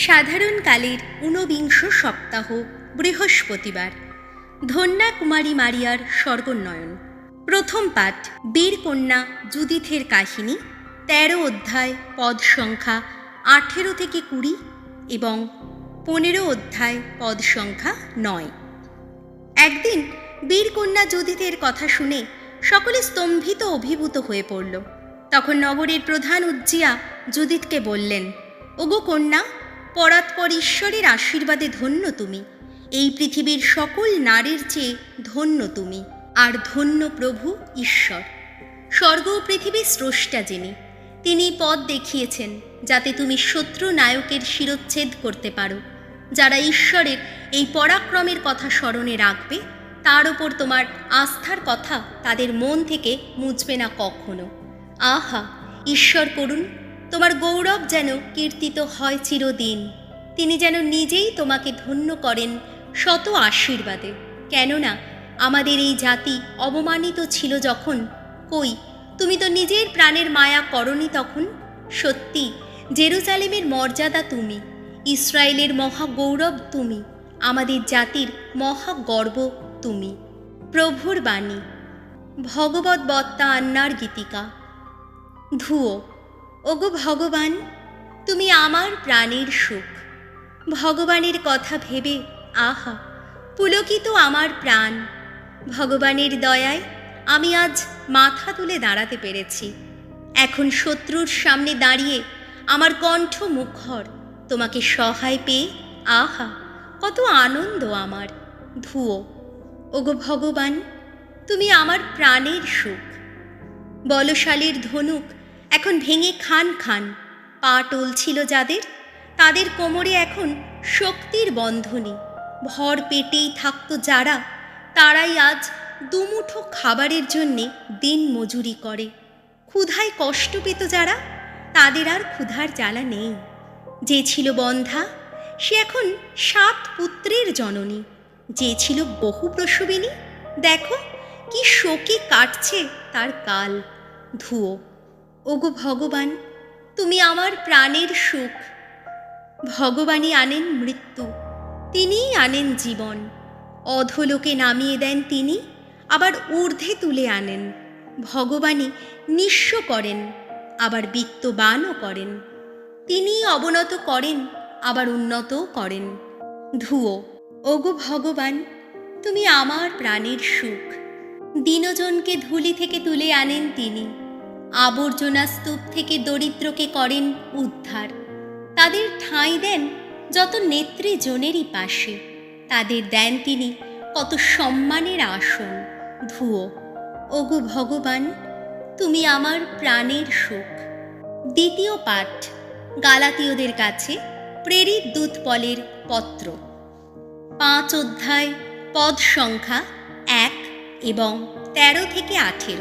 সাধারণকালের ঊনবিংশ সপ্তাহ বৃহস্পতিবার। ধন্যা কুমারী মারিয়ার স্বর্গোন্নয়ন। প্রথম পাঠ বীরকন্যা জুদিথের কাহিনী, ১৩ অধ্যায়, পদ সংখ্যা ১৮ থেকে ২০ এবং ১৫ অধ্যায়, পদ সংখ্যা ৯। একদিন বীরকন্যা জুদিথের কথা শুনে সকলে স্তম্ভিত অভিভূত হয়ে পড়ল। তখন নগরের প্রধান উজ্জিয়া জুদিথকে বললেন, ওগো কন্যা, পরাৎপর ঈশ্বরের আশীর্বাদে ধন্য তুমি। এই পৃথিবীর সকল নারীর চেয়ে ধন্য তুমি, আর ধন্য প্রভু ঈশ্বর, স্বর্গ ও পৃথিবীর স্রষ্টা যিনি। তিনি পথ দেখিয়েছেন যাতে তুমি শত্রু নায়কের শিরচ্ছেদ করতে পারো। যারা ঈশ্বরের এই পরাক্রমের কথা স্মরণে রাখবে, তার ওপর তোমার আস্থার কথা তাদের মন থেকে মুছবে না কখনো। আহা, ঈশ্বর করুন, তোমার গৌরব যেন কীর্তিত হয় চিরদিন। তিনি যেন নিজেই তোমাকে ধন্য করেন শত আশীর্বাদে। কেননা আমাদের এই জাতি অবমানিত ছিল যখন, কই তুমি তো নিজের প্রাণের মায়া করনি তখন। সত্যি জেরুজালেমের মর্যাদা তুমি, ইসরায়েলের মহা গৌরব তুমি, আমাদের জাতির মহা গর্ব তুমি। প্রভুর বাণী। ভগবত বত্তা আন্নার গীতিকা। ধুয়ো। ওগো ভগবান, তুমি আমার প্রাণের সুখ। ভগবানের কথা ভেবে আহা, পুলকিত আমার প্রাণ। ভগবানের দয়ায় আমি আজ মাথা তুলে দাঁড়াতে পেরেছি। এখন শত্রুর সামনে দাঁড়িয়ে আমার কণ্ঠ মুখর তোমাকে সহায় পেয়ে আহা, কত আনন্দ আমার। ধুয়ো। ওগো ভগবান, তুমি আমার প্রাণের সুখ। বলশালীর ধনুক এখন ভেঙে খান খান। পা টলছিল যাদের, তাদের কোমরে এখন শক্তির বন্ধনী। ভর পেটেই থাকতো যারা, তারাই আজ দুমুঠো খাবারের জন্যে দিন মজুরি করে। ক্ষুধায় কষ্ট পেত যারা, তাদের আর ক্ষুধার জ্বালা নেই। যে ছিল বন্ধ্যা, সে এখন ৭ পুত্রের জননী। যে ছিল বহু প্রসবিনী, দেখো কি শোকে কাটছে তার কাল। ধুয়ো। ওগো ভগবান, তুমি আমার প্রাণের সুখ। ভগবানই আনেন মৃত্যু, তিনিই আনেন জীবন। অধোলোকে নামিয়ে দেন তিনি, আবার ঊর্ধ্বে তুলে আনেন। ভগবানই নিঃস্ব করেন, আবার বিত্তবানও করেন। তিনিই অবনত করেন, আবার উন্নতও করেন। ধুয়ো। ওগো ভগবান, তুমি আমার প্রাণের সুখ। দীনজনকে ধুলি থেকে তুলে আনেন তিনি, আবর্জনা স্তূপ থেকে দরিদ্রকে করেন উদ্ধার। তাদের ঠাঁই দেন যত নেত্রীজনেরই পাশে, তাদের দেন তিনি কত সম্মানের আসন। ধুয়ো। ওগো ভগবান, তুমি আমার প্রাণের সুখ। দ্বিতীয় পাঠ গালাতীয়দের কাছে প্রেরিত দূত পলের পত্র, ৫ অধ্যায়, পদ সংখ্যা ১ এবং ১৩ থেকে ১৮।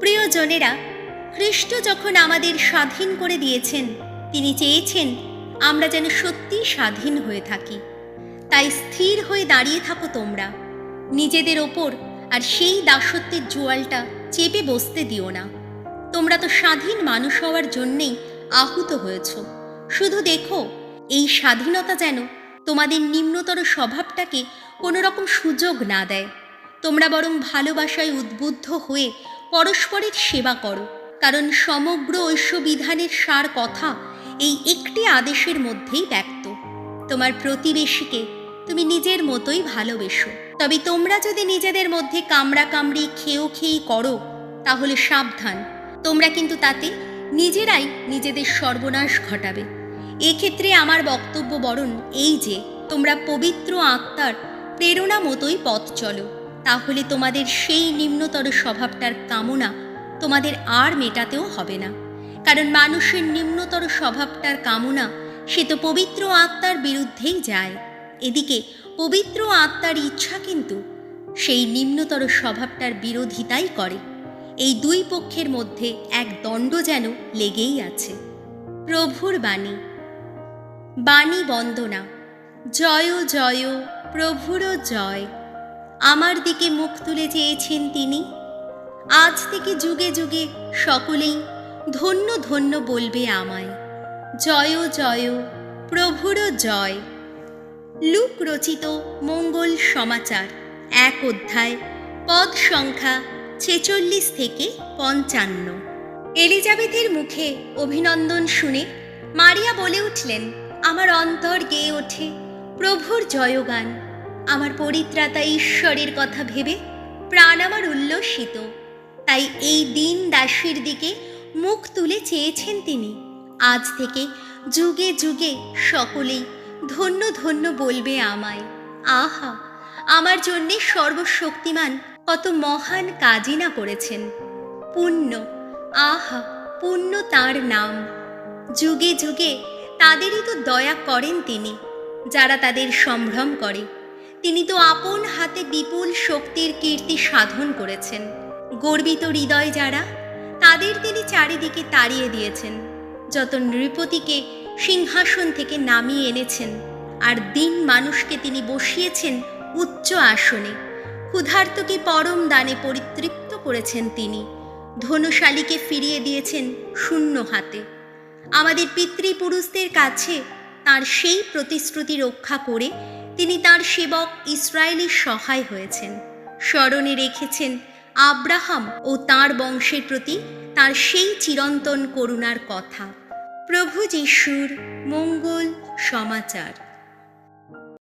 প্রিয়জনেরা, খ্রিস্ট যখন আমাদের স্বাধীন করে দিয়েছেন, তিনি চেয়েছেন আমরা যেন সত্যি স্বাধীন হয়ে থাকি। তাই স্থির হয়ে দাঁড়িয়ে থাকো তোমরা। নিজেদের ওপর আর সেই দাসত্বের জোয়ালটা চেপে বসতে দিও না। তোমরা তো স্বাধীন মানুষ হওয়ার জন্যেই আহুত হয়েছ। শুধু দেখো, এই স্বাধীনতা যেন তোমাদের নিম্নতর স্বভাবটাকে কোনো রকম সুযোগ না দেয়। তোমরা বরং ভালোবাসায় উদ্বুদ্ধ হয়ে পরস্পরের সেবা করো, কারণ সমগ্র ঐশ্ববিধানের সার কথা এই একটি আদেশের মধ্যেই ব্যক্ত। তোমার প্রতিবেশীকে তুমি নিজের মতোই ভালোবেসো। তবে তোমরা যদি নিজেদের মধ্যে কামড়াকামড়ি খেয়েই করো, তাহলে সাবধান, তোমরা কিন্তু তাতে নিজেরাই নিজেদের সর্বনাশ ঘটাবে। এক্ষেত্রে আমার বক্তব্য বরং এই যে, তোমরা পবিত্র আত্মার প্রেরণা মতোই পথ চলো। তাহলে তোমাদের সেই নিম্নতর স্বভাবটার কামনা তোমাদের আর মেটাতেও হবে না। কারণ মানুষের নিম্নতর স্বভাবটার কামনা, সে তো পবিত্র আত্মার বিরুদ্ধেই যায়। এদিকে পবিত্র আত্মার ইচ্ছা কিন্তু সেই নিম্নতর স্বভাবটার বিরোধিতাই করে। এই দুই পক্ষের মধ্যে এক দণ্ড যেন লেগেই আছে। প্রভুর বাণী। বাণী বন্দনা। জয় জয় প্রভুর জয়। আমার দিকে মুখ তুলে চেয়েছেন তিনি। আজ থেকে যুগে যুগে সকলেই ধন্য ধন্য বলবে আমায়। জয় জয় প্রভুরও জয়। লুক রচিত মঙ্গল সমাচার, 1 অধ্যায়, পদ সংখ্যা 46 থেকে 55। এলিজাবেথের মুখে অভিনন্দন শুনে মারিয়া বলে উঠলেন, আমার অন্তর গেয়ে ওঠে প্রভুর জয়গান। আমার পরিত্রাতা ঈশ্বরের কথা ভেবে প্রাণ আমার উল্লসিত। তাই এই দিন দাসীর দিকে মুখ তুলে চেয়েছেন তিনি। আজ থেকে যুগে যুগে সকলেই ধন্য ধন্য বলবে আমায়। আহা, আমার জন্যে সর্বশক্তিমান কত মহান কাজই না করেছেন। পুণ্য, আহা পুণ্য তাঁর নাম। যুগে যুগে তাদেরই তো দয়া করেন তিনি, যারা তাদের সম্ভ্রম করে। তিনি তো আপন হাতে বিপুল শক্তির কীর্তি সাধন করেছেন। গর্বিত হৃদয় যারা, তাদের তিনি চারিদিকে তাড়িয়ে দিয়েছেন। যত নৃপতিকে সিংহাসন থেকে নামিয়ে এনেছেন, আর দিন মানুষকে তিনি বসিয়েছেন উচ্চ আসনে। ক্ষুধার্তকে পরম দানে পরিতৃপ্ত করেছেন তিনি। ধনশালীকে ফিরিয়ে দিয়েছেন শূন্য হাতে। আমাদের পিতৃপুরুষদের কাছে তার সেই প্রতিশ্রুতি রক্ষা করে তিনি তার সেবক ইসরায়েলের সহায় হয়েছেন। স্মরণে রেখেছেন আব্রাহাম ও তাঁর বংশের প্রতি তার সেই চিরন্তন করুণার কথা। প্রভু যিশুর মঙ্গল সমাচার।